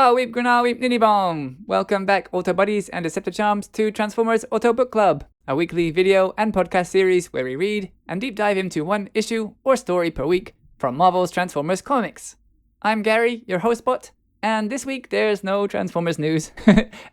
Wow, weep, Granagh, weep, Nini, Bong! Welcome back, Auto Buddies and Decepticharms, to Transformers AutoBook Club, a weekly video and podcast series where we read and deep dive into one issue or story per week from Marvel's Transformers comics. I'm Gary, your host bot, and this week there's no Transformers news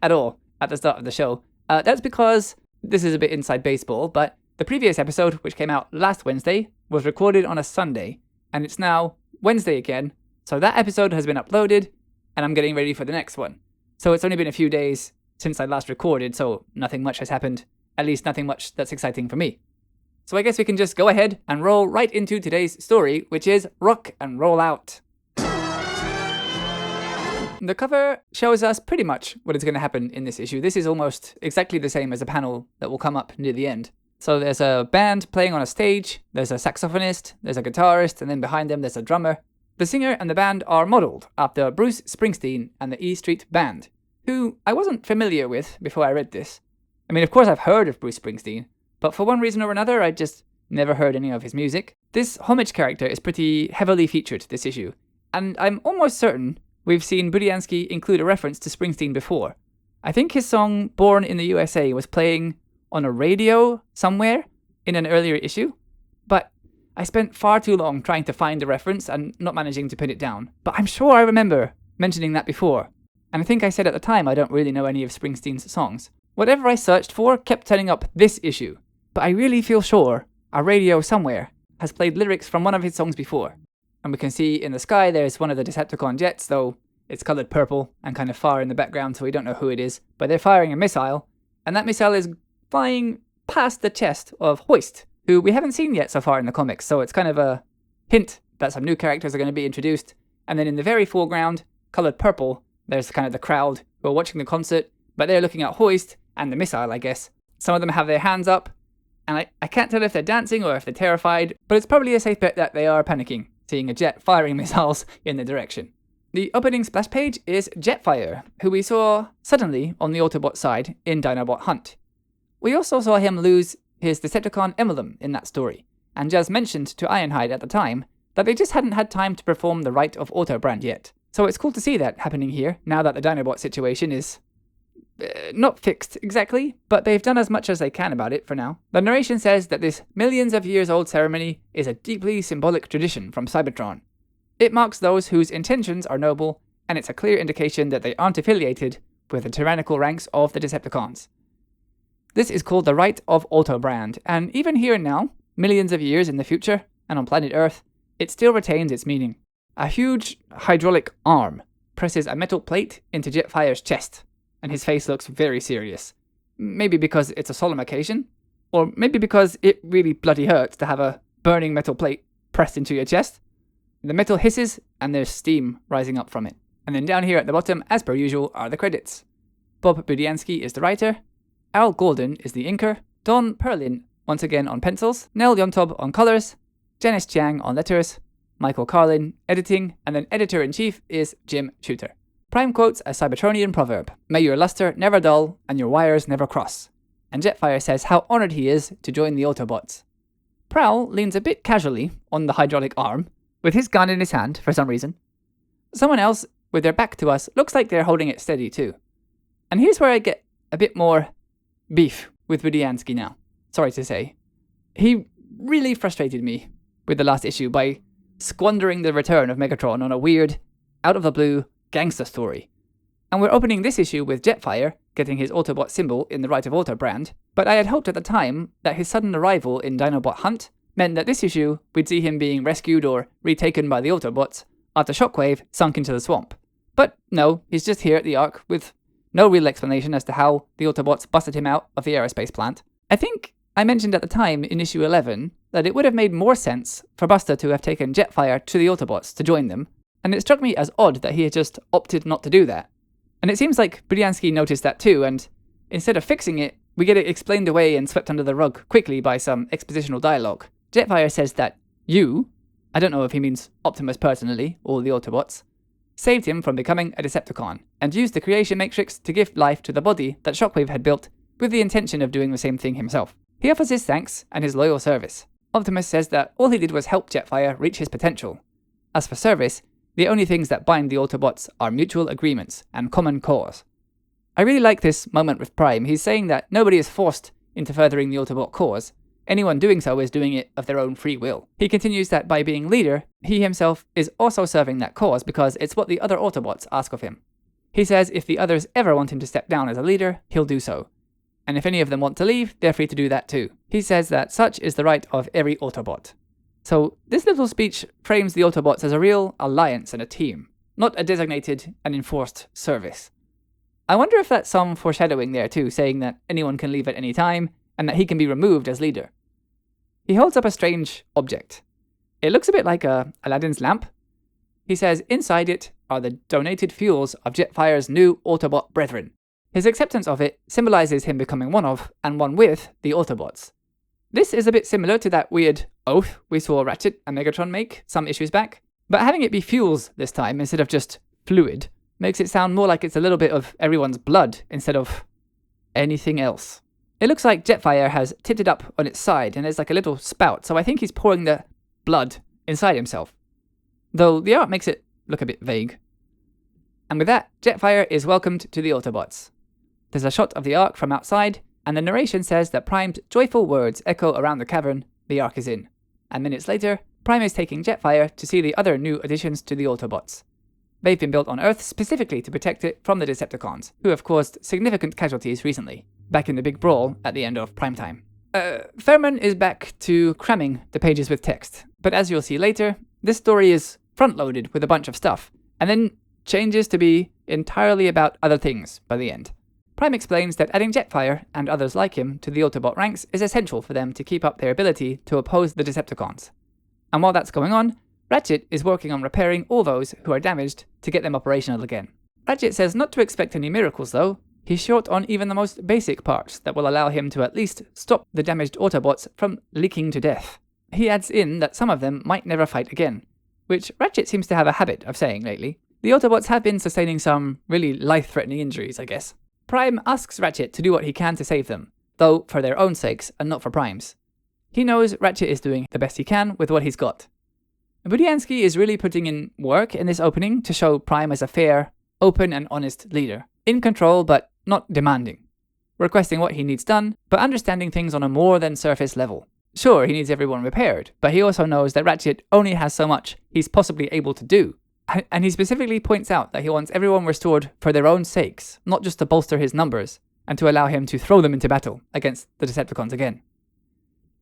at all at the start of the show. That's because this is a bit inside baseball, but the previous episode, which came out last Wednesday, was recorded on a Sunday, and it's now Wednesday again, so that episode has been uploaded, and I'm getting ready for the next one. So it's only been a few days since I last recorded, so nothing much has happened, at least nothing much that's exciting for me. So I guess we can just go ahead and roll right into today's story, which is Rock and Roll Out. The cover shows us pretty much what is going to happen in this issue. This is almost exactly the same as a panel that will come up near the end. So there's a band playing on a stage, there's a saxophonist, there's a guitarist, and then behind them there's a drummer. The singer and the band are modelled after Bruce Springsteen and the E Street Band, who I wasn't familiar with before I read this. I mean, of course I've heard of Bruce Springsteen, but for one reason or another I just never heard any of his music. This homage character is pretty heavily featured this issue, and I'm almost certain we've seen Budiansky include a reference to Springsteen before. I think his song Born in the USA was playing on a radio somewhere in an earlier issue, but I spent far too long trying to find the reference and not managing to pin it down. But I'm sure I remember mentioning that before, and I think I said at the time I don't really know any of Springsteen's songs. Whatever I searched for kept turning up this issue, but I really feel sure a radio somewhere has played lyrics from one of his songs before. And we can see in the sky there's one of the Decepticon jets, though it's coloured purple and kind of far in the background, so we don't know who it is. But they're firing a missile, and that missile is flying past the chest of Hoist, who we haven't seen yet so far in the comics, so it's kind of a hint that some new characters are going to be introduced. And then in the very foreground, coloured purple, there's kind of the crowd who are watching the concert, but they're looking at Hoist and the missile, I guess. Some of them have their hands up, and I can't tell if they're dancing or if they're terrified, but it's probably a safe bet that they are panicking, seeing a jet firing missiles in their direction. The opening splash page is Jetfire, who we saw suddenly on the Autobot side in Dinobot Hunt. We also saw him lose his Decepticon emblem in that story, and Jazz mentioned to Ironhide at the time that they just hadn't had time to perform the rite of Autobrand yet. So it's cool to see that happening here, now that the Dinobot situation is not fixed exactly, but they've done as much as they can about it for now. The narration says that this millions of years old ceremony is a deeply symbolic tradition from Cybertron. It marks those whose intentions are noble, and it's a clear indication that they aren't affiliated with the tyrannical ranks of the Decepticons. This is called the Rite of Autobrand, and even here and now, millions of years in the future, and on planet Earth, it still retains its meaning. A huge hydraulic arm presses a metal plate into Jetfire's chest, and his face looks very serious. Maybe because it's a solemn occasion, or maybe because it really bloody hurts to have a burning metal plate pressed into your chest. The metal hisses, and there's steam rising up from it. And then down here at the bottom, as per usual, are the credits. Bob Budiansky is the writer, Al Golden is the inker, Don Perlin once again on pencils, Nell Yontob on colours, Janice Chiang on letters, Michael Carlin editing, and then editor-in-chief is Jim Shooter. Prime quotes a Cybertronian proverb, "May your luster never dull, and your wires never cross." And Jetfire says how honoured he is to join the Autobots. Prowl leans a bit casually on the hydraulic arm, with his gun in his hand for some reason. Someone else, with their back to us, looks like they're holding it steady too. And here's where I get a bit more beef with Budiansky now, sorry to say. He really frustrated me with the last issue by squandering the return of Megatron on a weird, out-of-the-blue gangster story. And we're opening this issue with Jetfire getting his Autobot symbol in the Rite of Autobrand, but I had hoped at the time that his sudden arrival in Dinobot Hunt meant that this issue we'd see him being rescued or retaken by the Autobots after Shockwave sunk into the swamp. But no, he's just here at the Ark with no real explanation as to how the Autobots busted him out of the aerospace plant. I think I mentioned at the time in issue 11 that it would have made more sense for Buster to have taken Jetfire to the Autobots to join them, and it struck me as odd that he had just opted not to do that. And it seems like Budiansky noticed that too, and instead of fixing it, we get it explained away and swept under the rug quickly by some expositional dialogue. Jetfire says that you, I don't know if he means Optimus personally, or the Autobots, saved him from becoming a Decepticon, and used the creation matrix to give life to the body that Shockwave had built, with the intention of doing the same thing himself. He offers his thanks and his loyal service. Optimus says that all he did was help Jetfire reach his potential. As for service, The only things that bind the Autobots are mutual agreements and common cause. I really like this moment with Prime. He's saying that nobody is forced into furthering the Autobot cause. Anyone doing so is doing it of their own free will. He continues that by being leader, he himself is also serving that cause because it's what the other Autobots ask of him. He says if the others ever want him to step down as a leader, he'll do so. And if any of them want to leave, they're free to do that too. He says that such is the right of every Autobot. So this little speech frames the Autobots as a real alliance and a team, not a designated and enforced service. I wonder if that's some foreshadowing there too, saying that anyone can leave at any time, and that he can be removed as leader. He holds up a strange object. It looks a bit like Aladdin's lamp. He says inside it are the donated fuels of Jetfire's new Autobot brethren. His acceptance of it symbolizes him becoming one of, and one with, the Autobots. This is a bit similar to that weird oath we saw Ratchet and Megatron make some issues back, but having it be fuels this time instead of just fluid makes it sound more like it's a little bit of everyone's blood instead of anything else. It looks like Jetfire has tipped it up on its side and there's like a little spout, so I think he's pouring the blood inside himself. Though the art makes it look a bit vague. And with that, Jetfire is welcomed to the Autobots. There's a shot of the Ark from outside, and the narration says that Prime's joyful words echo around the cavern the Ark is in. And minutes later, Prime is taking Jetfire to see the other new additions to the Autobots. They've been built on Earth specifically to protect it from the Decepticons, who have caused significant casualties recently, back in the big brawl at the end of Primetime. Thurman is back to cramming the pages with text, but as you'll see later, this story is front-loaded with a bunch of stuff, and then changes to be entirely about other things by the end. Prime explains that adding Jetfire, and others like him, to the Autobot ranks is essential for them to keep up their ability to oppose the Decepticons. And while that's going on, Ratchet is working on repairing all those who are damaged to get them operational again. Ratchet says not to expect any miracles though. He's short on even the most basic parts that will allow him to at least stop the damaged Autobots from leaking to death. He adds in that some of them might never fight again, which Ratchet seems to have a habit of saying lately. The Autobots have been sustaining some really life-threatening injuries, I guess. Prime asks Ratchet to do what he can to save them, though for their own sakes and not for Prime's. He knows Ratchet is doing the best he can with what he's got. Budiansky is really putting in work in this opening to show Prime as a fair, open and honest leader, in control but not demanding, requesting what he needs done, but understanding things on a more than surface level. Sure, he needs everyone repaired, but he also knows that Ratchet only has so much he's possibly able to do. And he specifically points out that he wants everyone restored for their own sakes, not just to bolster his numbers, and to allow him to throw them into battle against the Decepticons again.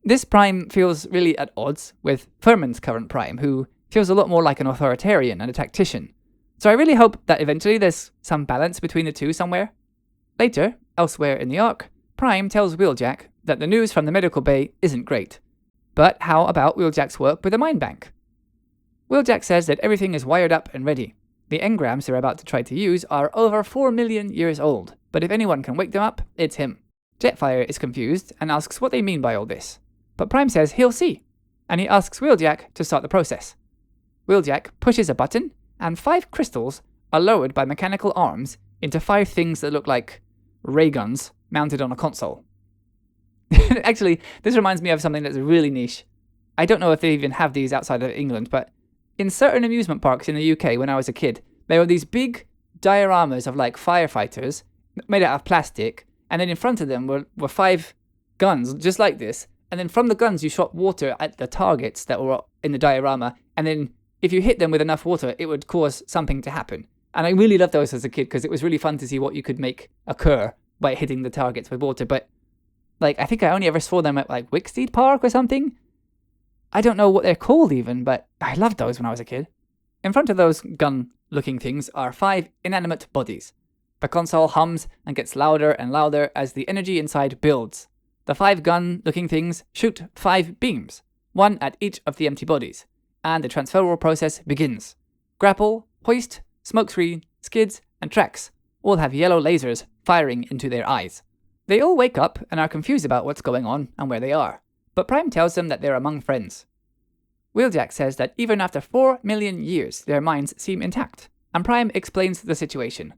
This Prime feels really at odds with Furman's current Prime, who feels a lot more like an authoritarian and a tactician. So I really hope that eventually there's some balance between the two somewhere. Later, elsewhere in the Ark, Prime tells Wheeljack that the news from the medical bay isn't great. But how about Wheeljack's work with the mind bank? Wheeljack says that everything is wired up and ready. The engrams they're about to try to use are over 4 million years old, but if anyone can wake them up, it's him. Jetfire is confused and asks what they mean by all this. But Prime says he'll see, and he asks Wheeljack to start the process. Wheeljack pushes a button, and 5 crystals are lowered by mechanical arms into 5 things that look like ray guns mounted on a console. Actually, this reminds me of something that's really niche. I don't know if they even have these outside of England, but in certain amusement parks in the UK when I was a kid, there were these big dioramas of like firefighters made out of plastic, and then in front of them were 5 guns just like this, and then from the guns you shot water at the targets that were in the diorama, and then if you hit them with enough water, it would cause something to happen. And I really loved those as a kid because it was really fun to see what you could make occur by hitting the targets with water. But like, I think I only ever saw them at like Wicksteed Park or something. I don't know what they're called even, but I loved those when I was a kid. In front of those gun-looking things are 5 inanimate bodies. The console hums and gets louder and louder as the energy inside builds. The 5 gun-looking things shoot 5 beams, 1 at each of the empty bodies, and the transferal process begins. Grapple, hoist, smokescreen, skids, and tracks all have yellow lasers firing into their eyes. They all wake up and are confused about what's going on and where they are, but Prime tells them that they're among friends. Wheeljack says that even after 4 million years, their minds seem intact, and Prime explains the situation.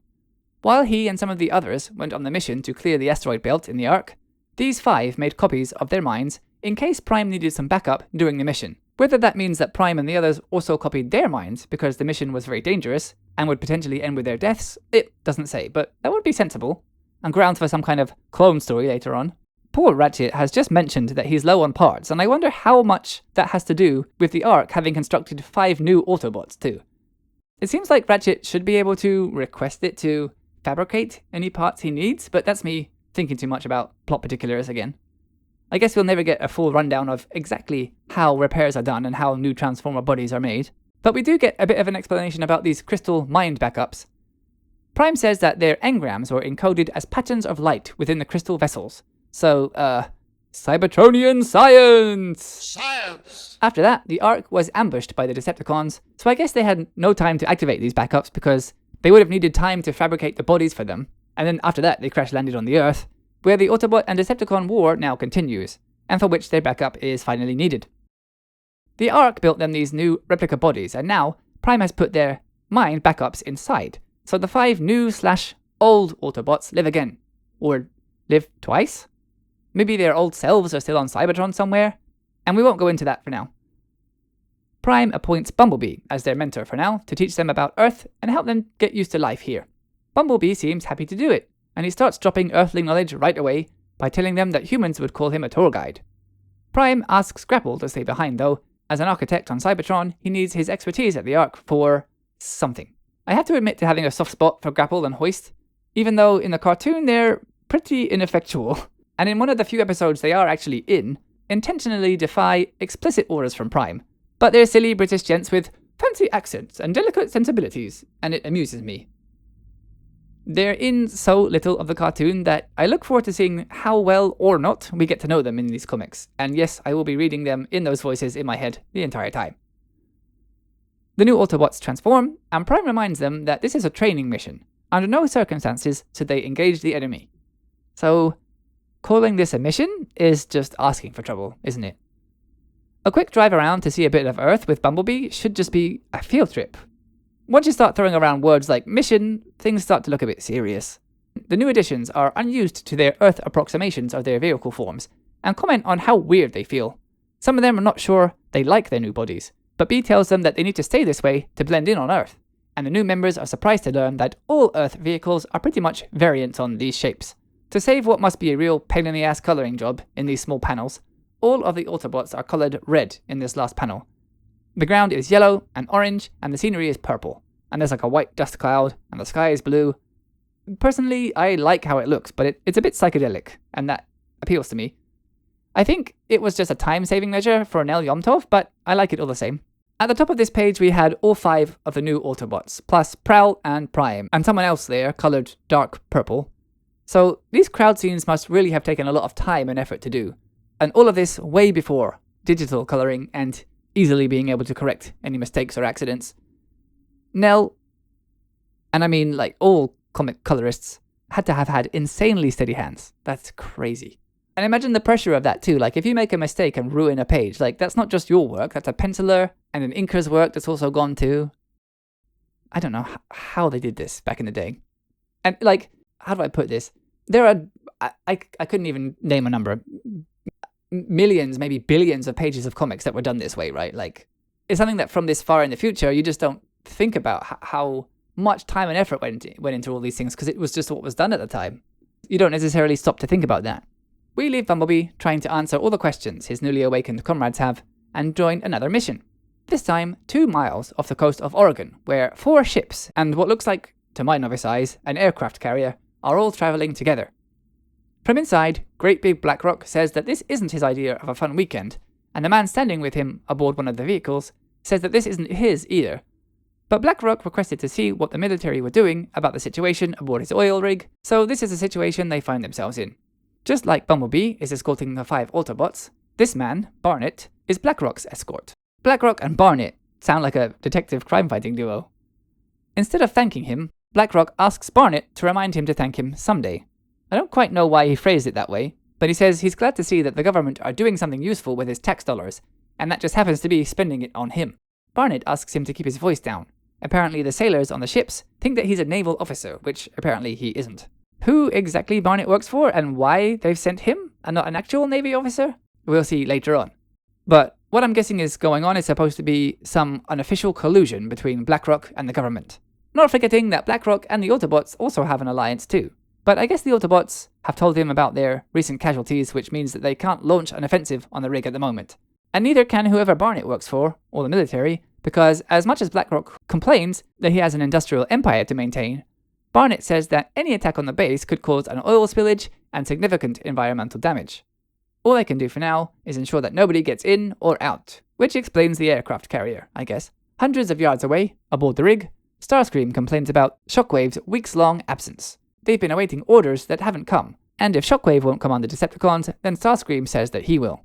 While he and some of the others went on the mission to clear the asteroid belt in the Ark, these 5 made copies of their minds in case Prime needed some backup during the mission. Whether that means that Prime and the others also copied their minds because the mission was very dangerous and would potentially end with their deaths, it doesn't say, but that would be sensible, and grounds for some kind of clone story later on. Poor Ratchet has just mentioned that he's low on parts, and I wonder how much that has to do with the Ark having constructed 5 new Autobots too. It seems like Ratchet should be able to request it to fabricate any parts he needs, but that's me thinking too much about plot particulars again. I guess we'll never get a full rundown of exactly how repairs are done and how new Transformer bodies are made, but we do get a bit of an explanation about these crystal mind backups. Prime says that their engrams were encoded as patterns of light within the crystal vessels. So, Cybertronian science! Science! After that, the Ark was ambushed by the Decepticons, so I guess they had no time to activate these backups because they would have needed time to fabricate the bodies for them, and then after that they crash-landed on the Earth, where the Autobot and Decepticon war now continues, and for which their backup is finally needed. The Ark built them these new replica bodies, and now Prime has put their mind backups inside, so the 5 new/old Autobots live again. Or live twice? Maybe their old selves are still on Cybertron somewhere, and we won't go into that for now. Prime appoints Bumblebee as their mentor for now to teach them about Earth and help them get used to life here. Bumblebee seems happy to do it, and he starts dropping Earthling knowledge right away by telling them that humans would call him a tour guide. Prime asks Grapple to stay behind though. As an architect on Cybertron, he needs his expertise at the Ark for something. I have to admit to having a soft spot for Grapple and Hoist, even though in the cartoon they're pretty ineffectual, and in one of the few episodes they are actually in, intentionally defy explicit orders from Prime. But they're silly British gents with fancy accents and delicate sensibilities, and it amuses me. They're in so little of the cartoon that I look forward to seeing how well or not we get to know them in these comics, and yes, I will be reading them in those voices in my head the entire time. The new Autobots transform, and Prime reminds them that this is a training mission. Under no circumstances should they engage the enemy. So, calling this a mission is just asking for trouble, isn't it? A quick drive around to see a bit of Earth with Bumblebee should just be a field trip. Once you start throwing around words like mission, things start to look a bit serious. The new additions are unused to their Earth approximations of their vehicle forms, and comment on how weird they feel. Some of them are not sure they like their new bodies, but B tells them that they need to stay this way to blend in on Earth, and the new members are surprised to learn that all Earth vehicles are pretty much variants on these shapes. To save what must be a real pain-in-the-ass colouring job in these small panels, all of the Autobots are coloured red in this last panel. The ground is yellow and orange, and the scenery is purple, and there's like a white dust cloud, and the sky is blue. Personally, I like how it looks, but it's a bit psychedelic, and that appeals to me. I think it was just a time-saving measure for Nel Yomtov, but I like it all the same. At the top of this page we had all 5 of the new Autobots, plus Prowl and Prime, and someone else there, coloured dark purple. So these crowd scenes must really have taken a lot of time and effort to do, and all of this way before digital colouring and easily being able to correct any mistakes or accidents. Nell, and I mean like all comic colorists, had to have had insanely steady hands. That's crazy. And imagine the pressure of that too, like if you make a mistake and ruin a page, like that's not just your work, that's a penciler and an inker's work that's also gone too. I don't know how they did this back in the day. And like, how do I put this? There are, I couldn't even name a number, millions, maybe billions of pages of comics that were done this way, right? Like, it's something that from this far in the future, you just don't think about how much time and effort went into all these things because it was just what was done at the time. You don't necessarily stop to think about that. We leave Bumblebee trying to answer all the questions his newly awakened comrades have and join another mission. This time 2 miles off the coast of Oregon, where 4 ships and what looks like, to my novice eyes, an aircraft carrier are all travelling together. From inside, Great Big Blackrock says that this isn't his idea of a fun weekend, and the man standing with him aboard one of the vehicles says that this isn't his either. But Blackrock requested to see what the military were doing about the situation aboard his oil rig, so this is the situation they find themselves in. Just like Bumblebee is escorting the 5 Autobots, this man, Barnett, is Blackrock's escort. Blackrock and Barnett sound like a detective crime-fighting duo. Instead of thanking him, Blackrock asks Barnett to remind him to thank him someday. I don't quite know why he phrased it that way, but he says he's glad to see that the government are doing something useful with his tax dollars, and that just happens to be spending it on him. Barnett asks him to keep his voice down. Apparently the sailors on the ships think that he's a naval officer, which apparently he isn't. Who exactly Barnett works for and why they've sent him and not an actual Navy officer, we'll see later on. But What I'm guessing is going on is supposed to be some unofficial collusion between BlackRock and the government. Not forgetting that BlackRock and the Autobots also have an alliance too. But I guess the Autobots have told him about their recent casualties, which means that they can't launch an offensive on the rig at the moment. And neither can whoever Barnett works for, or the military, because as much as BlackRock complains that he has an industrial empire to maintain, Barnett says that any attack on the base could cause an oil spillage and significant environmental damage. All they can do for now is ensure that nobody gets in or out, which explains the aircraft carrier, I guess. Hundreds of yards away, aboard the rig, Starscream complains about Shockwave's weeks-long absence. They've been awaiting orders that haven't come, and if Shockwave won't come on the Decepticons, then Starscream says that he will.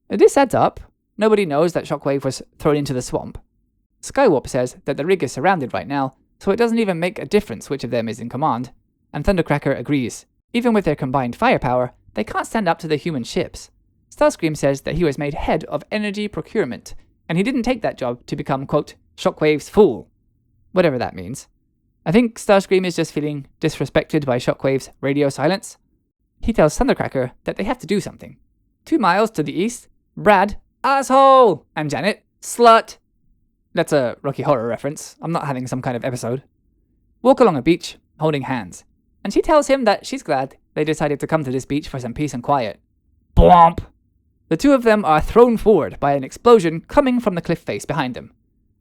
This adds up. Nobody knows that Shockwave was thrown into the swamp. Skywarp says that the rig is surrounded right now, so it doesn't even make a difference which of them is in command, and Thundercracker agrees. Even with their combined firepower, they can't stand up to the human ships. Starscream says that he was made head of energy procurement, and he didn't take that job to become, quote, Shockwave's fool. Whatever that means. I think Starscream is just feeling disrespected by Shockwave's radio silence. He tells Thundercracker that they have to do something. 2 miles to the east, Brad, asshole, and Janet, slut. That's a Rocky Horror reference. I'm not having some kind of episode. Walk along a beach, holding hands. And she tells him that she's glad they decided to come to this beach for some peace and quiet. Blomp! The two of them are thrown forward by an explosion coming from the cliff face behind them.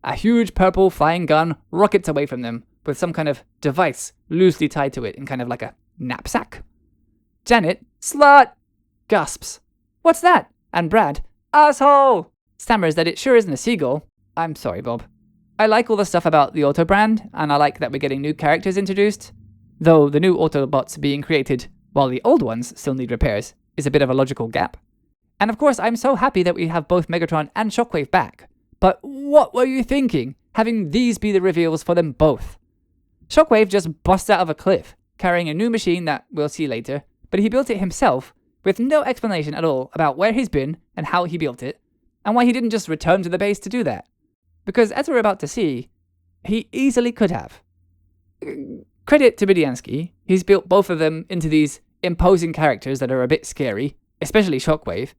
A huge purple flying gun rockets away from them with some kind of device loosely tied to it in kind of like a knapsack. Janet, slut, gasps. What's that? And Brad, asshole, stammers that it sure isn't a seagull. I'm sorry, Bob. I like all the stuff about the Auto brand, and I like that we're getting new characters introduced, though the new Autobots being created while the old ones still need repairs is a bit of a logical gap. And of course, I'm so happy that we have both Megatron and Shockwave back. But what were you thinking, having these be the reveals for them both? Shockwave just busts out of a cliff, carrying a new machine that we'll see later, but he built it himself, with no explanation at all about where he's been and how he built it, and why he didn't just return to the base to do that. Because as we're about to see, he easily could have. Credit to Budiansky, he's built both of them into these imposing characters that are a bit scary, especially Shockwave,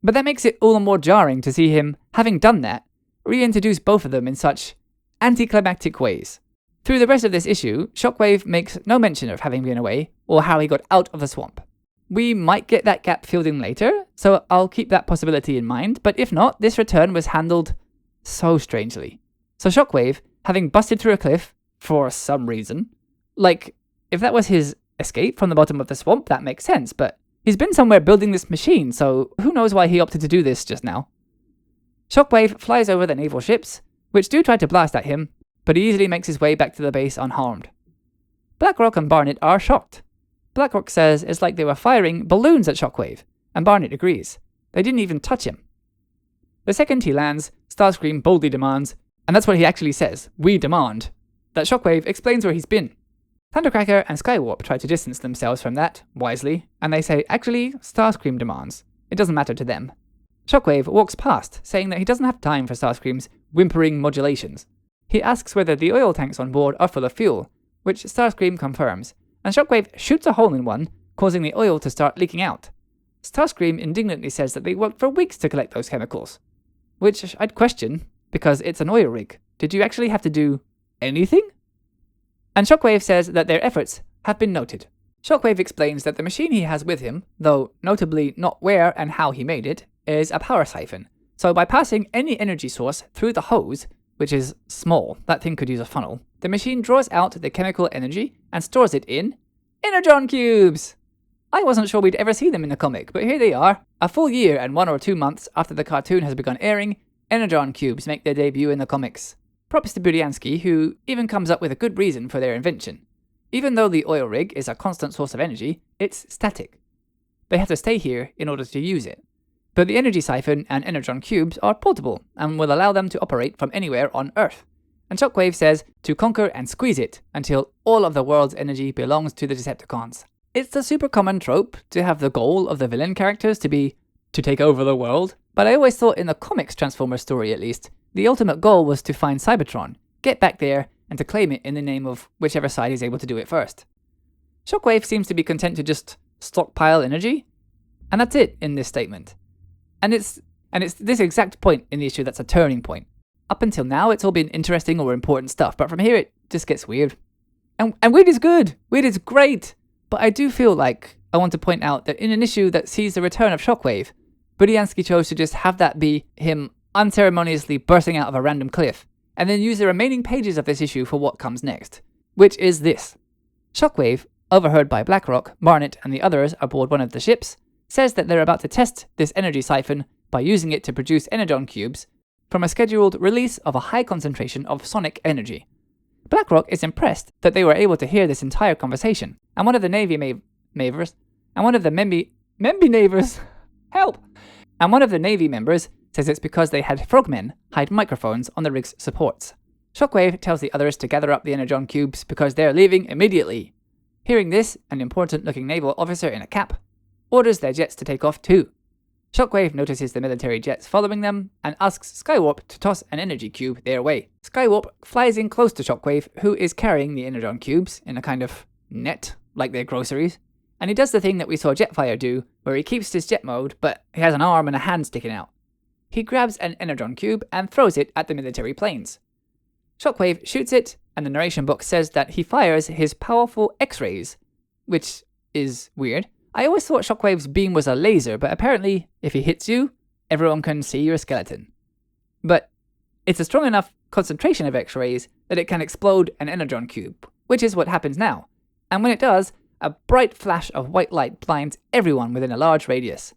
but that makes it all the more jarring to see him, having done that, reintroduce both of them in such anticlimactic ways. Through the rest of this issue, Shockwave makes no mention of having been away, or how he got out of the swamp. We might get that gap filled in later, so I'll keep that possibility in mind, but if not, this return was handled so strangely. So Shockwave, having busted through a cliff, for some reason, like, if that was his escape from the bottom of the swamp, that makes sense, but he's been somewhere building this machine, so who knows why he opted to do this just now. Shockwave flies over the naval ships, which do try to blast at him, but he easily makes his way back to the base unharmed. BlackRock and Barnett are shocked. BlackRock says it's like they were firing balloons at Shockwave, and Barnett agrees. They didn't even touch him. The second he lands, Starscream boldly demands, and that's what he actually says, we demand, that Shockwave explains where he's been. Thundercracker and Skywarp try to distance themselves from that, wisely, and they say, actually, Starscream demands. It doesn't matter to them. Shockwave walks past, saying that he doesn't have time for Starscream's whimpering modulations. He asks whether the oil tanks on board are full of fuel, which Starscream confirms, and Shockwave shoots a hole in one, causing the oil to start leaking out. Starscream indignantly says that they worked for weeks to collect those chemicals, which I'd question, because it's an oil rig. Did you actually have to do anything? And Shockwave says that their efforts have been noted. Shockwave explains that the machine he has with him, though notably not where and how he made it, is a power siphon. So by passing any energy source through the hose, which is small, that thing could use a funnel, the machine draws out the chemical energy and stores it in Energon cubes! I wasn't sure we'd ever see them in the comic, but here they are. A full year and 1 or 2 months after the cartoon has begun airing, Energon cubes make their debut in the comics. Props to Budiansky, who even comes up with a good reason for their invention. Even though the oil rig is a constant source of energy, it's static. They have to stay here in order to use it. But the energy siphon and Energon cubes are portable and will allow them to operate from anywhere on Earth. And Shockwave says to conquer and squeeze it until all of the world's energy belongs to the Decepticons. It's a super common trope to have the goal of the villain characters to be to take over the world, but I always thought in the comics Transformers story at least, the ultimate goal was to find Cybertron, get back there, and to claim it in the name of whichever side is able to do it first. Shockwave seems to be content to just stockpile energy, and that's it in this statement. And it's And it's this exact point in the issue that's a turning point. Up until now, it's all been interesting or important stuff, but from here it just gets weird. And weird is good. Weird is great. But I do feel like I want to point out that in an issue that sees the return of Shockwave, Budiansky chose to just have that be him unceremoniously bursting out of a random cliff, and then use the remaining pages of this issue for what comes next, which is this. Shockwave, overheard by Blackrock, Barnett, and the others aboard one of the ships, says that they're about to test this energy siphon by using it to produce energon cubes from a scheduled release of a high concentration of sonic energy. Blackrock is impressed that they were able to hear this entire conversation, and one of the Navy Mavers, and one of the Memby Navers, help! And one of the Navy members says it's because they had frogmen hide microphones on the rig's supports. Shockwave tells the others to gather up the energon cubes because they're leaving immediately. Hearing this, an important-looking naval officer in a cap orders their jets to take off too. Shockwave notices the military jets following them and asks Skywarp to toss an energy cube their way. Skywarp flies in close to Shockwave, who is carrying the energon cubes in a kind of net, like their groceries, and he does the thing that we saw Jetfire do, where he keeps his jet mode, but he has an arm and a hand sticking out. He grabs an energon cube and throws it at the military planes. Shockwave shoots it, and the narration book says that he fires his powerful X-rays, which is weird. I always thought Shockwave's beam was a laser, but apparently, if he hits you, everyone can see your skeleton. But it's a strong enough concentration of X-rays that it can explode an energon cube, which is what happens now. And when it does, a bright flash of white light blinds everyone within a large radius.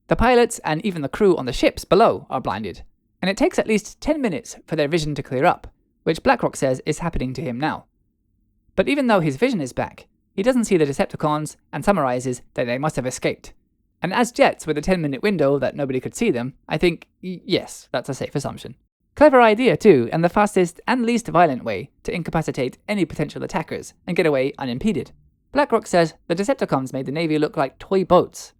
The pilots and even the crew on the ships below are blinded, and it takes at least 10 minutes for their vision to clear up, which Blackrock says is happening to him now. But even though his vision is back, he doesn't see the Decepticons and summarizes that they must have escaped. And as jets with a 10-minute window that nobody could see them, I think, yes, that's a safe assumption. Clever idea too, and the fastest and least violent way to incapacitate any potential attackers and get away unimpeded. Blackrock says the Decepticons made the Navy look like toy boats.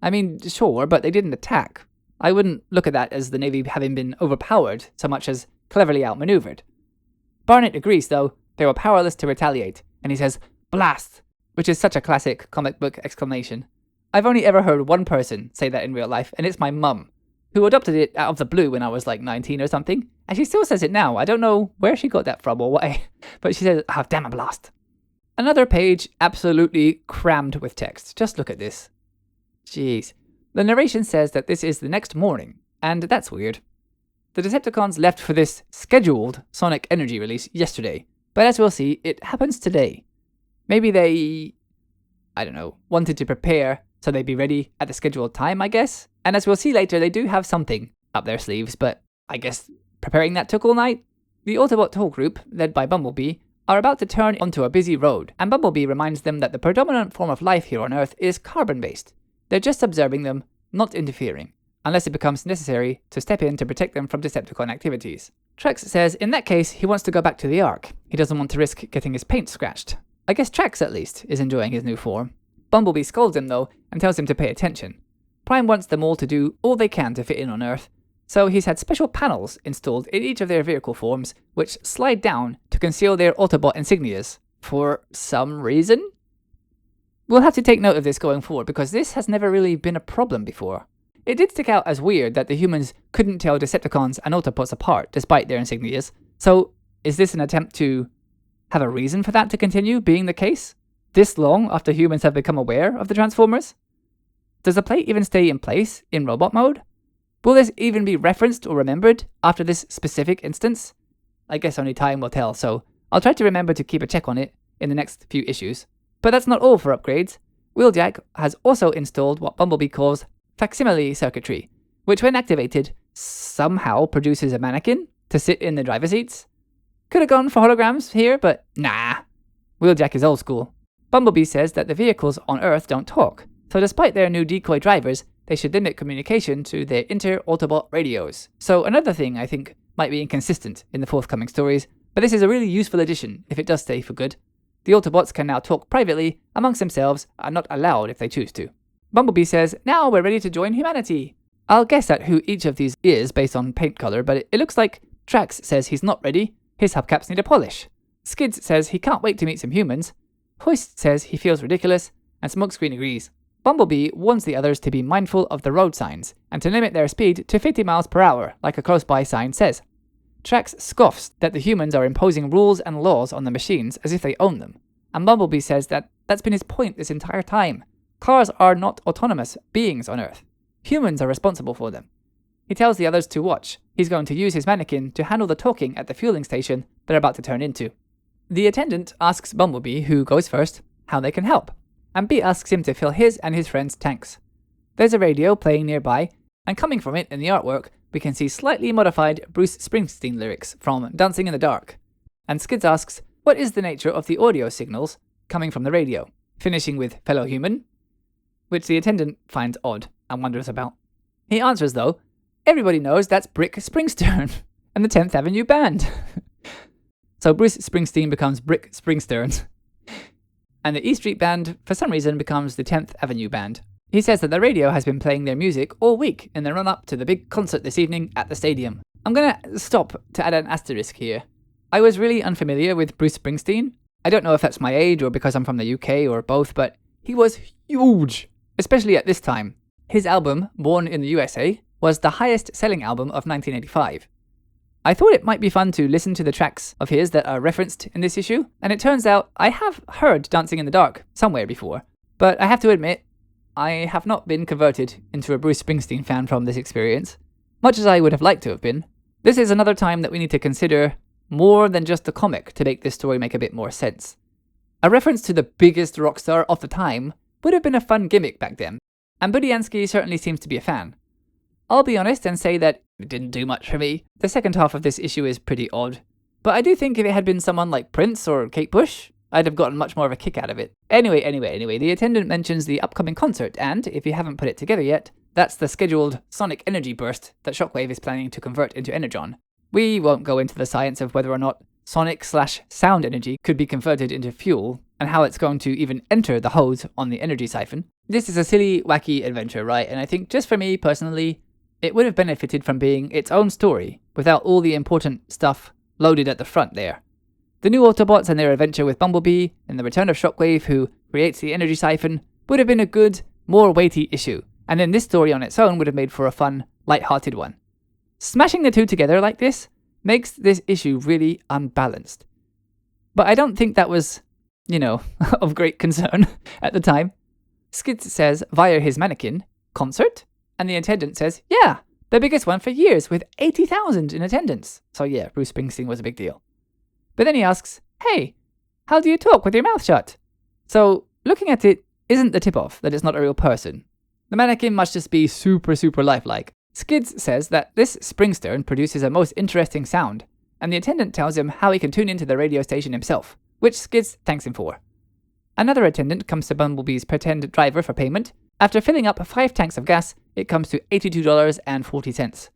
I mean, sure, but they didn't attack. I wouldn't look at that as the Navy having been overpowered so much as cleverly outmaneuvered. Barnett agrees, though, they were powerless to retaliate, and he says, "Blast!" which is such a classic comic book exclamation. I've only ever heard one person say that in real life, and it's my mum, who adopted it out of the blue when I was like 19 or something, and she still says it now. I don't know where she got that from or why, but she says, "Oh, damn a blast." Another page absolutely crammed with text. Just look at this. Jeez. The narration says that this is the next morning, and that's weird. The Decepticons left for this scheduled sonic energy release yesterday, but as we'll see, it happens today. Maybe they, I don't know, wanted to prepare so they'd be ready at the scheduled time, I guess? And as we'll see later, they do have something up their sleeves, but I guess preparing that took all night? The Autobot tour group, led by Bumblebee, are about to turn onto a busy road, and Bumblebee reminds them that the predominant form of life here on Earth is carbon-based. They're just observing them, not interfering, unless it becomes necessary to step in to protect them from Decepticon activities. Trex says in that case he wants to go back to the Ark. He doesn't want to risk getting his paint scratched. I guess Trex, at least, is enjoying his new form. Bumblebee scolds him, though, and tells him to pay attention. Prime wants them all to do all they can to fit in on Earth, so he's had special panels installed in each of their vehicle forms, which slide down to conceal their Autobot insignias. For some reason? We'll have to take note of this going forward, because this has never really been a problem before. It did stick out as weird that the humans couldn't tell Decepticons and Autobots apart, despite their insignias. So, is this an attempt to have a reason for that to continue being the case? This long after humans have become aware of the Transformers? Does the plate even stay in place in robot mode? Will this even be referenced or remembered after this specific instance? I guess only time will tell, so I'll try to remember to keep a check on it in the next few issues. But that's not all for upgrades. Wheeljack has also installed what Bumblebee calls facsimile circuitry, which when activated, somehow produces a mannequin to sit in the driver's seats. Could have gone for holograms here, but nah. Wheeljack is old school. Bumblebee says that the vehicles on Earth don't talk, so despite their new decoy drivers, they should limit communication to their inter-Autobot radios. So another thing I think might be inconsistent in the forthcoming stories, but this is a really useful addition if it does stay for good. The Autobots can now talk privately amongst themselves and not aloud if they choose to. Bumblebee says, "Now we're ready to join humanity." I'll guess at who each of these is based on paint color, but it looks like Trax says he's not ready. His hubcaps need a polish. Skids says he can't wait to meet some humans. Hoist says he feels ridiculous, and Smokescreen agrees. Bumblebee warns the others to be mindful of the road signs and to limit their speed to 50 miles per hour, like a close-by sign says. Trax scoffs that the humans are imposing rules and laws on the machines as if they own them, and Bumblebee says that that's been his point this entire time. Cars are not autonomous beings on Earth. Humans are responsible for them. He tells the others to watch. He's going to use his mannequin to handle the talking at the fueling station they're about to turn into. The attendant asks Bumblebee, who goes first, how they can help, and B asks him to fill his and his friend's tanks. There's a radio playing nearby, and coming from it in the artwork, we can see slightly modified Bruce Springsteen lyrics from Dancing in the Dark. And Skids asks, what is the nature of the audio signals coming from the radio, finishing with fellow human, which the attendant finds odd and wonders about. He answers though, everybody knows that's Brick Springstern and the 10th Avenue Band. So Bruce Springsteen becomes Brick Springstern, and the E Street Band, for some reason, becomes the 10th Avenue Band. He says that the radio has been playing their music all week in the run-up to the big concert this evening at the stadium. I'm gonna stop to add an asterisk here. I was really unfamiliar with Bruce Springsteen. I don't know if that's my age or because I'm from the UK or both, but he was huge, especially at this time. His album, Born in the USA, was the highest-selling album of 1985. I thought it might be fun to listen to the tracks of his that are referenced in this issue, and it turns out I have heard Dancing in the Dark somewhere before. But I have to admit, I have not been converted into a Bruce Springsteen fan from this experience, much as I would have liked to have been. This is another time that we need to consider more than just the comic to make this story make a bit more sense. A reference to the biggest rock star of the time would have been a fun gimmick back then, and Budiansky certainly seems to be a fan. I'll be honest and say that it didn't do much for me. The second half of this issue is pretty odd, but I do think if it had been someone like Prince or Kate Bush, I'd have gotten much more of a kick out of it. Anyway, the attendant mentions the upcoming concert, and, if you haven't put it together yet, that's the scheduled sonic energy burst that Shockwave is planning to convert into Energon. We won't go into the science of whether or not sonic/sound energy could be converted into fuel, and how it's going to even enter the hose on the energy siphon. This is a silly, wacky adventure, right? And I think just for me, personally, it would have benefited from being its own story, without all the important stuff loaded at the front there. The new Autobots and their adventure with Bumblebee, and the return of Shockwave, who creates the energy siphon, would have been a good, more weighty issue, and then this story on its own would have made for a fun, light-hearted one. Smashing the two together like this makes this issue really unbalanced. But I don't think that was, of great concern at the time. Skids says, via his mannequin, concert? And the attendant says, yeah, the biggest one for years, with 80,000 in attendance. So yeah, Bruce Springsteen was a big deal. But then he asks, hey, how do you talk with your mouth shut? So, looking at it isn't the tip-off that it's not a real person. The mannequin must just be super, super lifelike. Skids says that this Springstern produces a most interesting sound, and the attendant tells him how he can tune into the radio station himself, which Skids thanks him for. Another attendant comes to Bumblebee's pretend driver for payment. After filling up 5 tanks of gas, it comes to $82.40.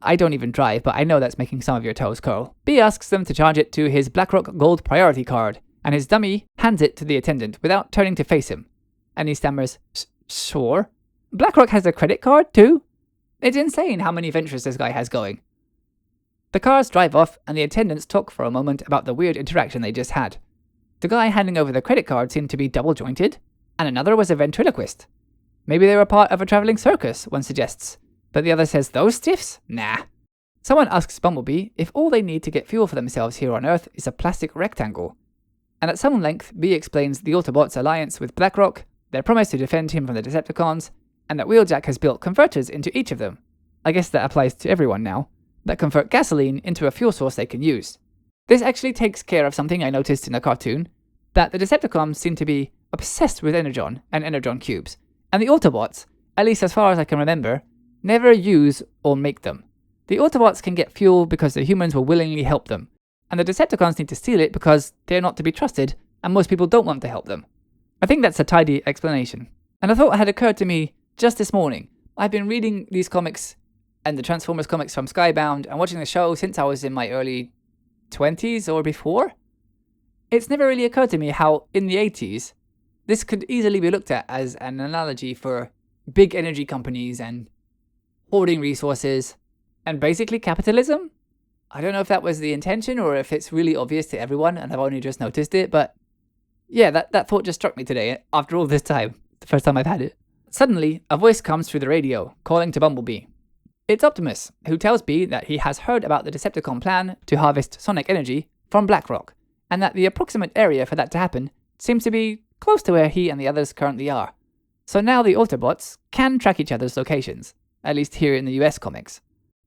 I don't even drive, but I know that's making some of your toes curl. B asks them to charge it to his BlackRock Gold Priority card, and his dummy hands it to the attendant without turning to face him. And he stammers, sure. BlackRock has a credit card too? It's insane how many ventures this guy has going. The cars drive off, and the attendants talk for a moment about the weird interaction they just had. The guy handing over the credit card seemed to be double-jointed, and another was a ventriloquist. Maybe they were part of a traveling circus, one suggests. But the other says, those stiffs? Nah. Someone asks Bumblebee if all they need to get fuel for themselves here on Earth is a plastic rectangle. And at some length, B explains the Autobots' alliance with BlackRock, their promise to defend him from the Decepticons, and that Wheeljack has built converters into each of them. I guess that applies to everyone now, that convert gasoline into a fuel source they can use. This actually takes care of something I noticed in the cartoon, that the Decepticons seem to be obsessed with Energon and Energon cubes, and the Autobots, at least as far as I can remember, never use or make them. The Autobots can get fuel because the humans will willingly help them, and the Decepticons need to steal it because they're not to be trusted, and most people don't want to help them. I think that's a tidy explanation. And a thought had occurred to me just this morning. I've been reading these comics and the Transformers comics from Skybound and watching the show since I was in my early 20s or before. It's never really occurred to me how, in the 80s, this could easily be looked at as an analogy for big energy companies and hoarding resources and basically capitalism. I don't know if that was the intention or if it's really obvious to everyone and I've only just noticed it, but yeah, that thought just struck me today after all this time. the first time I've had it. Suddenly, a voice comes through the radio, calling to Bumblebee. It's Optimus, who tells Bee that he has heard about the Decepticon plan to harvest sonic energy from Blackrock, and that the approximate area for that to happen seems to be close to where he and the others currently are. So now the Autobots can track each other's locations, at least here in the US comics.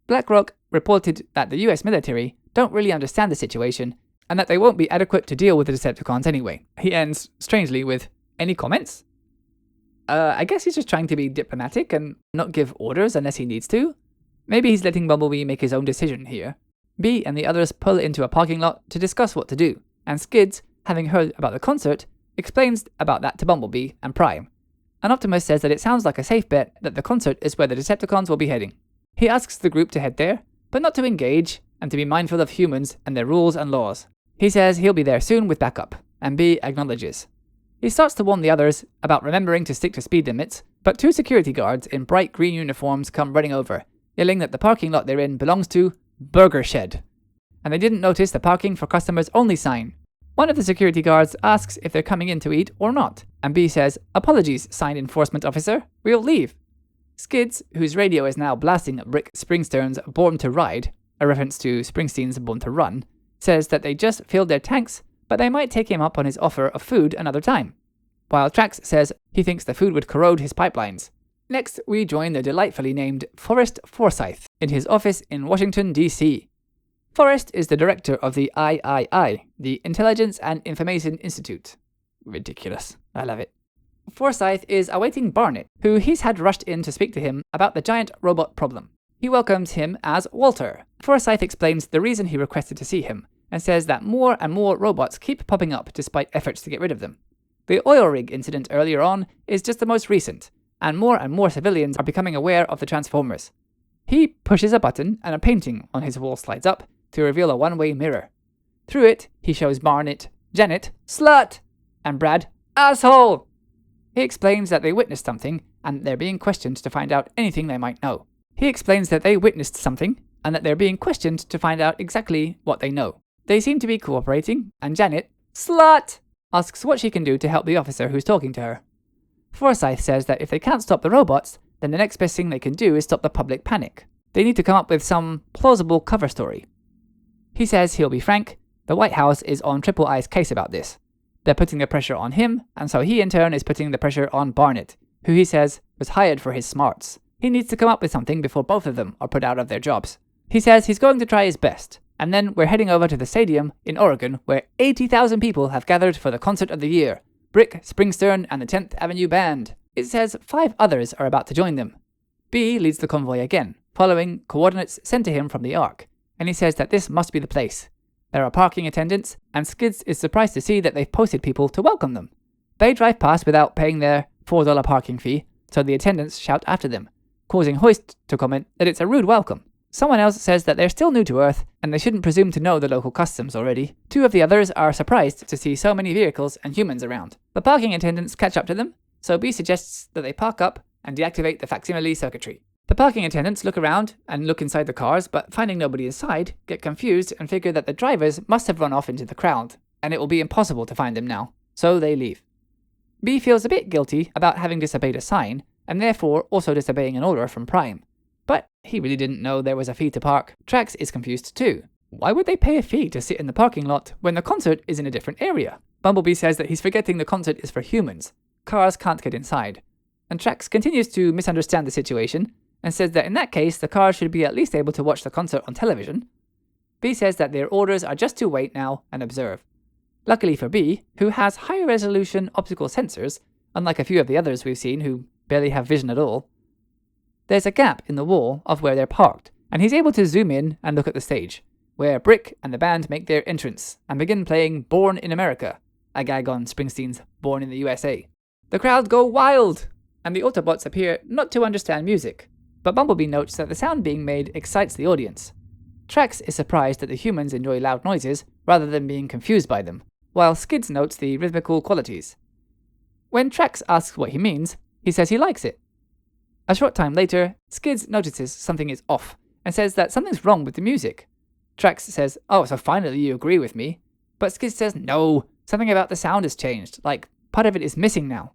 Blackrock reported that the US military don't really understand the situation, and that they won't be adequate to deal with the Decepticons anyway. He ends, strangely, with, "Any comments?" I guess he's just trying to be diplomatic and not give orders unless he needs to. Maybe he's letting Bumblebee make his own decision here. Bee and the others pull into a parking lot to discuss what to do, and Skids, having heard about the concert, explains about that to Bumblebee and Prime. And Optimus says that it sounds like a safe bet that the concert is where the Decepticons will be heading. He asks the group to head there, but not to engage, and to be mindful of humans and their rules and laws. He says he'll be there soon with backup, and Bee acknowledges. He starts to warn the others about remembering to stick to speed limits, but 2 security guards in bright green uniforms come running over, yelling that the parking lot they're in belongs to Burger Shed, and they didn't notice the parking for customers only sign. One of the security guards asks if they're coming in to eat or not, and Bee says, "Apologies, sign enforcement officer, we'll leave." Skids, whose radio is now blasting Rick Springstern's Born to Ride, a reference to Springsteen's Born to Run, says that they just filled their tanks, but they might take him up on his offer of food another time. While Trax says he thinks the food would corrode his pipelines. Next, we join the delightfully named Forrest Forsyth in his office in Washington, D.C. Forrest is the director of the III, the Intelligence and Information Institute. Ridiculous. I love it. Forsyth is awaiting Barnett, who he's had rushed in to speak to him about the giant robot problem. He welcomes him as Walter. Forsyth explains the reason he requested to see him, and says that more and more robots keep popping up despite efforts to get rid of them. The oil rig incident earlier on is just the most recent, and more civilians are becoming aware of the Transformers. He pushes a button and a painting on his wall slides up to reveal a one-way mirror. Through it, he shows Barnett, Janet, slut, and Brad, asshole. He explains that they witnessed something, and they're being questioned to find out anything they might know. He explains that they witnessed something, and that they're being questioned to find out exactly what they know. They seem to be cooperating, and Janet, slut, asks what she can do to help the officer who's talking to her. Forsyth says that if they can't stop the robots, then the next best thing they can do is stop the public panic. They need to come up with some plausible cover story. He says he'll be frank, the White House is on Triple I's case about this. They're putting the pressure on him, and so he in turn is putting the pressure on Barnett, who he says was hired for his smarts. He needs to come up with something before both of them are put out of their jobs. He says he's going to try his best, and then we're heading over to the stadium in Oregon where 80,000 people have gathered for the concert of the year. Brick, Springstern, and the 10th Avenue Band. It says 5 others are about to join them. B leads the convoy again, following coordinates sent to him from the Ark, and he says that this must be the place. There are parking attendants, and Skids is surprised to see that they've posted people to welcome them. They drive past without paying their $4 parking fee, so the attendants shout after them, causing Hoist to comment that it's a rude welcome. Someone else says that they're still new to Earth, and they shouldn't presume to know the local customs already. 2 of the others are surprised to see so many vehicles and humans around. The parking attendants catch up to them, so B suggests that they park up and deactivate the facsimile circuitry. The parking attendants look around and look inside the cars, but finding nobody inside, get confused and figure that the drivers must have run off into the crowd, and it will be impossible to find them now, so they leave. B feels a bit guilty about having disobeyed a sign, and therefore also disobeying an order from Prime. But he really didn't know there was a fee to park. Trax is confused too. Why would they pay a fee to sit in the parking lot when the concert is in a different area? Bumblebee says that he's forgetting the concert is for humans. Cars can't get inside. And Trax continues to misunderstand the situation, and says that in that case the cars should be at least able to watch the concert on television. B says that their orders are just to wait now and observe. Luckily for B, who has higher resolution optical sensors, unlike a few of the others we've seen who barely have vision at all, there's a gap in the wall of where they're parked, and he's able to zoom in and look at the stage, where Brick and the band make their entrance and begin playing Born in America, a gag on Springsteen's Born in the USA. The crowd go wild, and the Autobots appear not to understand music, but Bumblebee notes that the sound being made excites the audience. Trax is surprised that the humans enjoy loud noises rather than being confused by them, while Skids notes the rhythmical qualities. When Trax asks what he means, he says he likes it. A short time later, Skids notices something is off, and says that something's wrong with the music. Trax says, "Oh, so finally you agree with me." But Skids says, "No, something about the sound has changed, like part of it is missing now."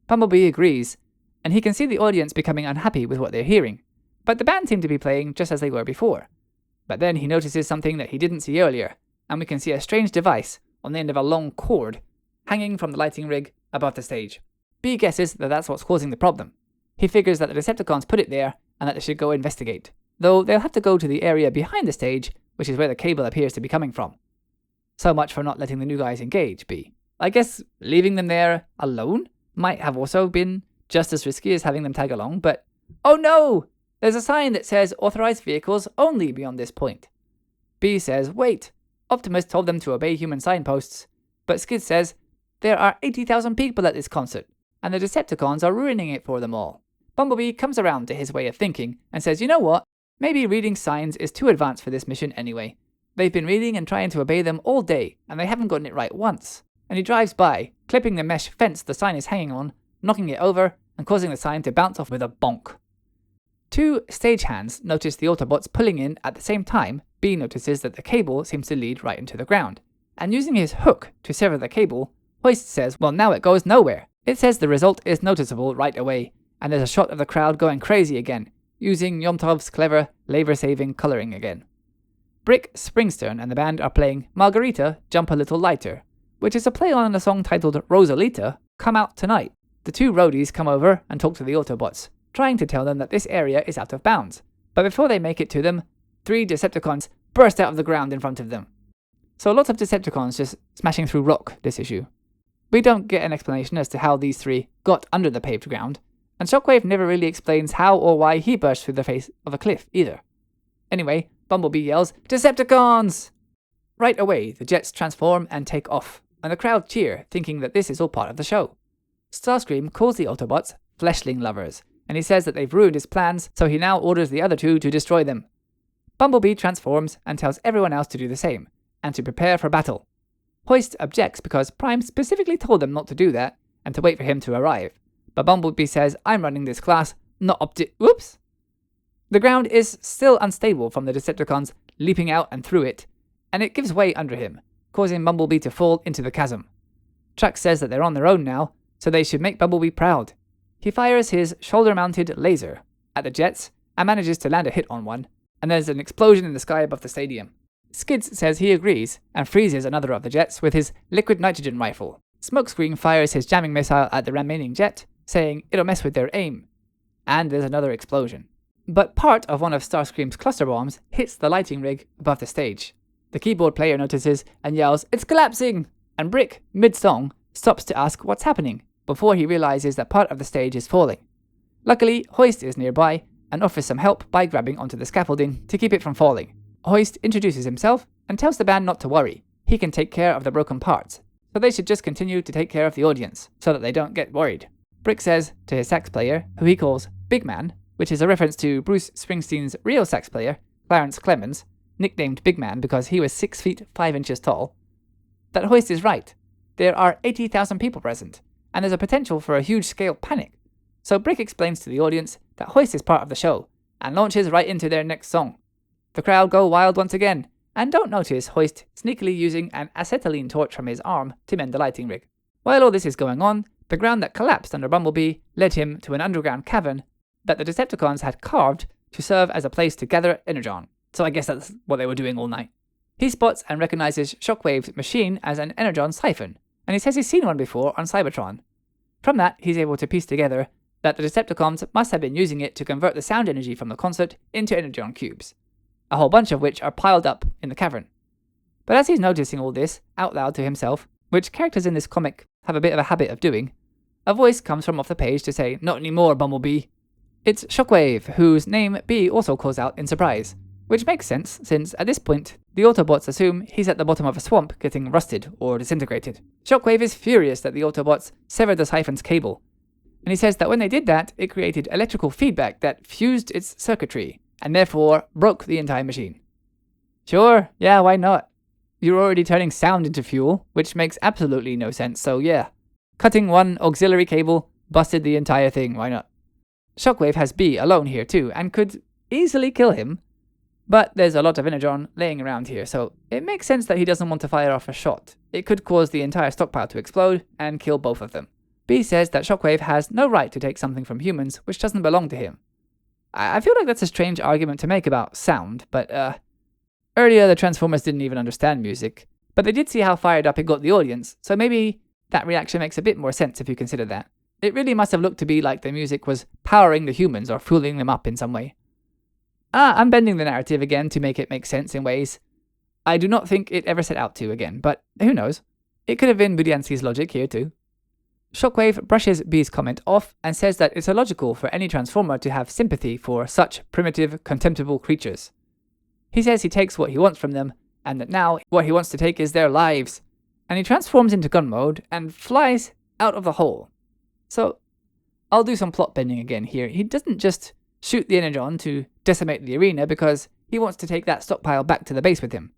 Bumblebee agrees, and he can see the audience becoming unhappy with what they're hearing. But the band seem to be playing just as they were before. But then he notices something that he didn't see earlier, and we can see a strange device on the end of a long cord hanging from the lighting rig above the stage. B guesses that that's what's causing the problem. He figures that the Decepticons put it there and that they should go investigate, though they'll have to go to the area behind the stage, which is where the cable appears to be coming from. So much for not letting the new guys engage, B. I guess leaving them there alone might have also been just as risky as having them tag along, but oh no! There's a sign that says authorized vehicles only beyond this point. B says, wait, Optimus told them to obey human signposts, but Skid says, there are 80,000 people at this concert, and the Decepticons are ruining it for them all. Bumblebee comes around to his way of thinking and says, you know what? Maybe reading signs is too advanced for this mission anyway. They've been reading and trying to obey them all day, and they haven't gotten it right once. And he drives by, clipping the mesh fence the sign is hanging on, knocking it over, and causing the sign to bounce off with a bonk. Two stagehands notice the Autobots pulling in at the same time. B notices that the cable seems to lead right into the ground, and using his hook to sever the cable, Hoist says, well, now it goes nowhere. It says the result is noticeable right away, and there's a shot of the crowd going crazy again, using Yomtov's clever labor-saving colouring again. Brick, Springstern and the band are playing Margarita, Jump a Little Lighter, which is a play on a song titled Rosalita, Come Out Tonight. The two roadies come over and talk to the Autobots, trying to tell them that this area is out of bounds. But before they make it to them, 3 Decepticons burst out of the ground in front of them. So lots of Decepticons just smashing through rock this issue. We don't get an explanation as to how these 3 got under the paved ground, and Shockwave never really explains how or why he burst through the face of a cliff either. Anyway, Bumblebee yells, Decepticons! Right away, the jets transform and take off, and the crowd cheer, thinking that this is all part of the show. Starscream calls the Autobots fleshling lovers, and he says that they've ruined his plans, so he now orders the other 2 to destroy them. Bumblebee transforms and tells everyone else to do the same, and to prepare for battle. Hoist objects because Prime specifically told them not to do that, and to wait for him to arrive. But Bumblebee says, I'm running this class, not Whoops! The ground is still unstable from the Decepticons leaping out and through it, and it gives way under him, causing Bumblebee to fall into the chasm. Truck says that they're on their own now, so they should make Bumblebee proud. He fires his shoulder-mounted laser at the jets and manages to land a hit on one, and there's an explosion in the sky above the stadium. Skids says he agrees and freezes another of the jets with his liquid nitrogen rifle. Smokescreen fires his jamming missile at the remaining jet, saying it'll mess with their aim. And there's another explosion. But part of one of Starscream's cluster bombs hits the lighting rig above the stage. The keyboard player notices and yells, it's collapsing! And Brick, mid-song, stops to ask what's happening, before he realizes that part of the stage is falling. Luckily, Hoist is nearby and offers some help by grabbing onto the scaffolding to keep it from falling. Hoist introduces himself and tells the band not to worry. He can take care of the broken parts, so they should just continue to take care of the audience, so that they don't get worried. Brick says to his sax player, who he calls Big Man, which is a reference to Bruce Springsteen's real sax player, Clarence Clemens, nicknamed Big Man because he was 6 feet 5 inches tall, that Hoist is right. There are 80,000 people present, and there's a potential for a huge-scale panic. So Brick explains to the audience that Hoist is part of the show, and launches right into their next song. The crowd go wild once again, and don't notice Hoist sneakily using an acetylene torch from his arm to mend the lighting rig. While all this is going on, the ground that collapsed under Bumblebee led him to an underground cavern that the Decepticons had carved to serve as a place to gather energon. So I guess that's what they were doing all night. He spots and recognizes Shockwave's machine as an energon siphon, and he says he's seen one before on Cybertron. From that, he's able to piece together that the Decepticons must have been using it to convert the sound energy from the concert into energon cubes, a whole bunch of which are piled up in the cavern. But as he's noticing all this out loud to himself, which characters in this comic have a bit of a habit of doing, a voice comes from off the page to say, not anymore, Bumblebee. It's Shockwave, whose name B also calls out in surprise, which makes sense since at this point the Autobots assume he's at the bottom of a swamp getting rusted or disintegrated. Shockwave is furious that the Autobots severed the siphon's cable, and he says that when they did that, it created electrical feedback that fused its circuitry, and therefore broke the entire machine. Sure, yeah, why not? You're already turning sound into fuel, which makes absolutely no sense, so yeah. Cutting one auxiliary cable busted the entire thing, why not? Shockwave has B alone here too, and could easily kill him, but there's a lot of energon laying around here, so it makes sense that he doesn't want to fire off a shot. It could cause the entire stockpile to explode and kill both of them. B says that Shockwave has no right to take something from humans which doesn't belong to him. I feel like that's a strange argument to make about sound, but earlier the Transformers didn't even understand music, but they did see how fired up it got the audience, so maybe that reaction makes a bit more sense if you consider that. It really must have looked to be like the music was powering the humans or fueling them up in some way. I'm bending the narrative again to make it make sense in ways I do not think it ever set out to again, but who knows? It could have been Budiansky's logic here too. Shockwave brushes B's comment off and says that it's illogical for any Transformer to have sympathy for such primitive, contemptible creatures. He says he takes what he wants from them, and that now what he wants to take is their lives, and he transforms into gun mode and flies out of the hole. So, I'll do some plot bending again here. He doesn't just shoot the Energon to decimate the arena because he wants to take that stockpile back to the base with him.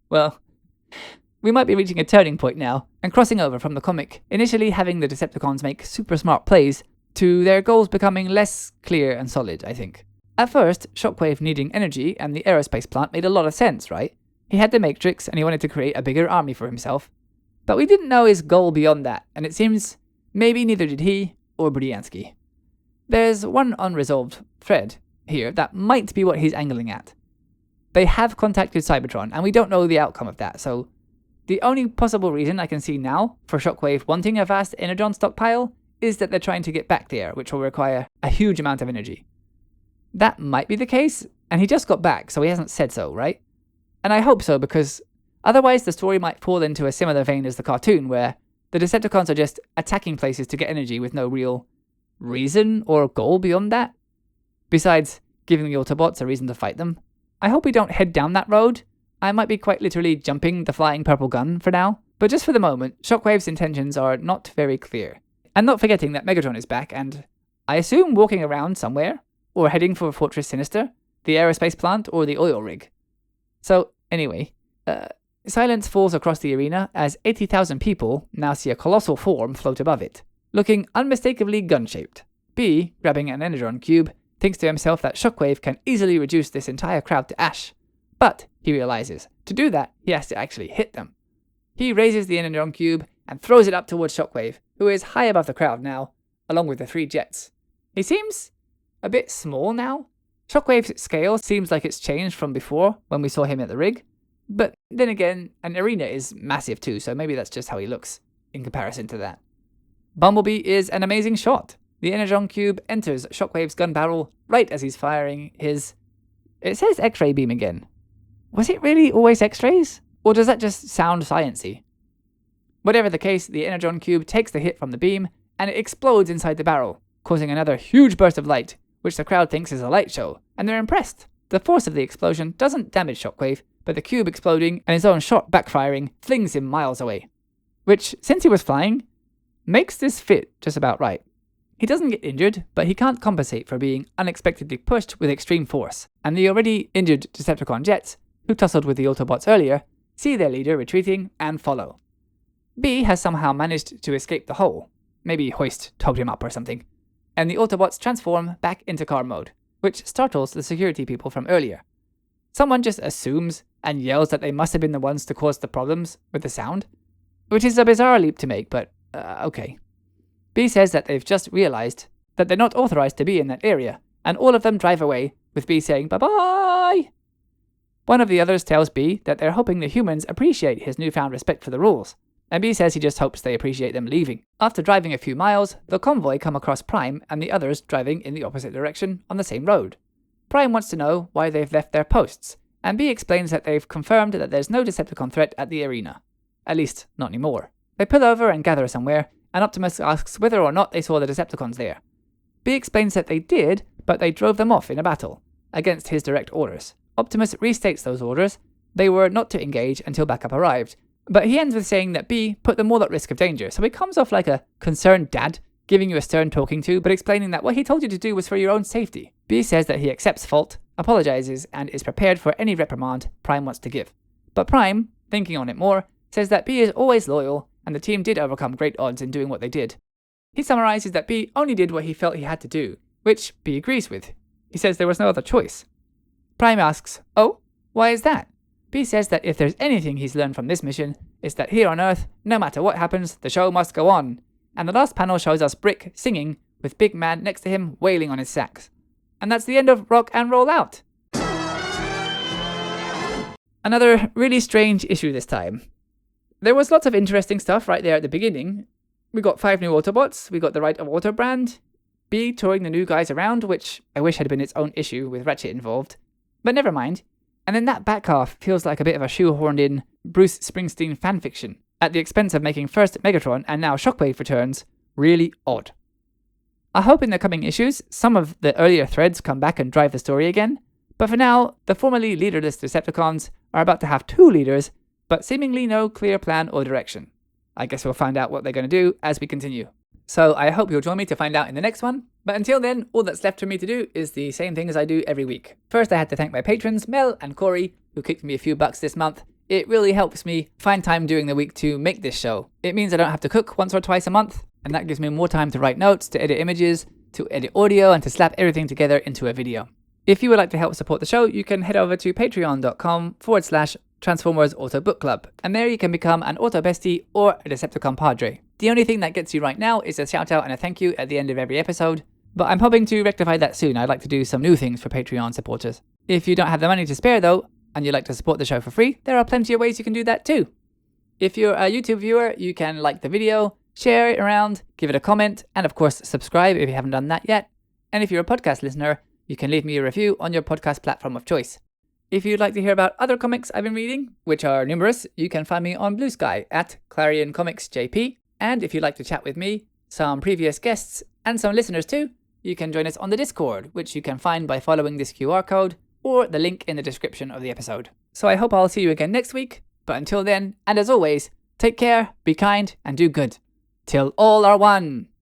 Well, we might be reaching a turning point now, and crossing over from the comic, initially having the Decepticons make super smart plays, to their goals becoming less clear and solid, I think. At first, Shockwave needing energy and the aerospace plant made a lot of sense, right? He had the Matrix and he wanted to create a bigger army for himself. But we didn't know his goal beyond that, and it seems maybe neither did he or Budiansky. There's one unresolved thread here that might be what he's angling at. They have contacted Cybertron, and we don't know the outcome of that, so the only possible reason I can see now for Shockwave wanting a vast Energon stockpile is that they're trying to get back there, which will require a huge amount of energy. That might be the case, and he just got back, so he hasn't said so, right? And I hope so, because otherwise the story might fall into a similar vein as the cartoon, where the Decepticons are just attacking places to get energy with no real reason or goal beyond that, besides giving the Autobots a reason to fight them. I hope we don't head down that road. I might be quite literally jumping the flying purple gun for now, but just for the moment, Shockwave's intentions are not very clear. And not forgetting that Megatron is back and, I assume, walking around somewhere, or heading for Fortress Sinister, the aerospace plant, or the oil rig. So, anyway, silence falls across the arena as 80,000 people now see a colossal form float above it, looking unmistakably gun-shaped. B, grabbing an Energon cube, thinks to himself that Shockwave can easily reduce this entire crowd to ash. But, he realizes, to do that, he has to actually hit them. He raises the Energon cube and throws it up towards Shockwave, who is high above the crowd now, along with the 3 jets. He seems a bit small now. Shockwave's scale seems like it's changed from before, when we saw him at the rig. But then again, an arena is massive too, so maybe that's just how he looks in comparison to that. Bumblebee is an amazing shot. The Energon cube enters Shockwave's gun barrel right as he's firing his... It says X-ray beam again. Was it really always X-rays? Or does that just sound sciencey? Whatever the case, the Energon cube takes the hit from the beam, and it explodes inside the barrel, causing another huge burst of light, which the crowd thinks is a light show, and they're impressed. The force of the explosion doesn't damage Shockwave, but the cube exploding and his own shot backfiring flings him miles away. Which, since he was flying, makes this fit just about right. He doesn't get injured, but he can't compensate for being unexpectedly pushed with extreme force, and the already injured Decepticon jets, who tussled with the Autobots earlier, see their leader retreating and follow. B has somehow managed to escape the hole. Maybe Hoist told him up or something. And the Autobots transform back into car mode, which startles the security people from earlier. Someone just assumes and yells that they must have been the ones to cause the problems with the sound, which is a bizarre leap to make, but okay. B says that they've just realized that they're not authorized to be in that area, and all of them drive away, with B saying bye-bye. One of the others tells B that they're hoping the humans appreciate his newfound respect for the rules, and B says he just hopes they appreciate them leaving. After driving a few miles, the convoy come across Prime and the others driving in the opposite direction on the same road. Prime wants to know why they've left their posts, and B explains that they've confirmed that there's no Decepticon threat at the arena. At least, not anymore. They pull over and gather somewhere, and Optimus asks whether or not they saw the Decepticons there. B explains that they did, but they drove them off in a battle, against his direct orders. Optimus restates those orders. They were not to engage until backup arrived, but he ends with saying that B put them all at risk of danger, so he comes off like a concerned dad, giving you a stern talking to, but explaining that what he told you to do was for your own safety. B says that he accepts fault, apologizes, and is prepared for any reprimand Prime wants to give. But Prime, thinking on it more, says that B is always loyal, and the team did overcome great odds in doing what they did. He summarizes that B only did what he felt he had to do, which B agrees with. He says there was no other choice. Prime asks, "Oh, why is that?" B says that if there's anything he's learned from this mission, it's that here on Earth, no matter what happens, the show must go on. And the last panel shows us Brick singing, with Big Man next to him wailing on his sax. And that's the end of Rock and Roll Out. Another really strange issue this time. There was lots of interesting stuff right there at the beginning. We got 5 new Autobots, we got the Right of Auto brand, B touring the new guys around, which I wish had been its own issue with Ratchet involved. But never mind. And then that back half feels like a bit of a shoehorned in Bruce Springsteen fanfiction, at the expense of making first Megatron and now Shockwave returns really odd. I hope in the coming issues, some of the earlier threads come back and drive the story again, but for now, the formerly leaderless Decepticons are about to have 2 leaders, but seemingly no clear plan or direction. I guess we'll find out what they're going to do as we continue. So I hope you'll join me to find out in the next one, but until then, all that's left for me to do is the same thing as I do every week. First, I had to thank my patrons, Mel and Corey, who kicked me a few bucks this month. It really helps me find time during the week to make this show. It means I don't have to cook once or twice a month, and that gives me more time to write notes, to edit images, to edit audio, and to slap everything together into a video. If you would like to help support the show, you can head over to patreon.com/Transformers AutoBook Club, and there you can become an Auto Bestie or a Decepticon Padre. The only thing that gets you right now is a shout out and a thank you at the end of every episode, but I'm hoping to rectify that soon. I'd like to do some new things for Patreon supporters. If you don't have the money to spare though, and you'd like to support the show for free, there are plenty of ways you can do that too. If you're a YouTube viewer, you can like the video, share it around, give it a comment, and of course subscribe if you haven't done that yet. And if you're a podcast listener, you can leave me a review on your podcast platform of choice. If you'd like to hear about other comics I've been reading, which are numerous, you can find me on Blue Sky at Clarion Comics JP. And if you'd like to chat with me, some previous guests, and some listeners too, you can join us on the Discord, which you can find by following this QR code or the link in the description of the episode. So I hope I'll see you again next week, but until then, and as always, take care, be kind, and do good. Till all are one.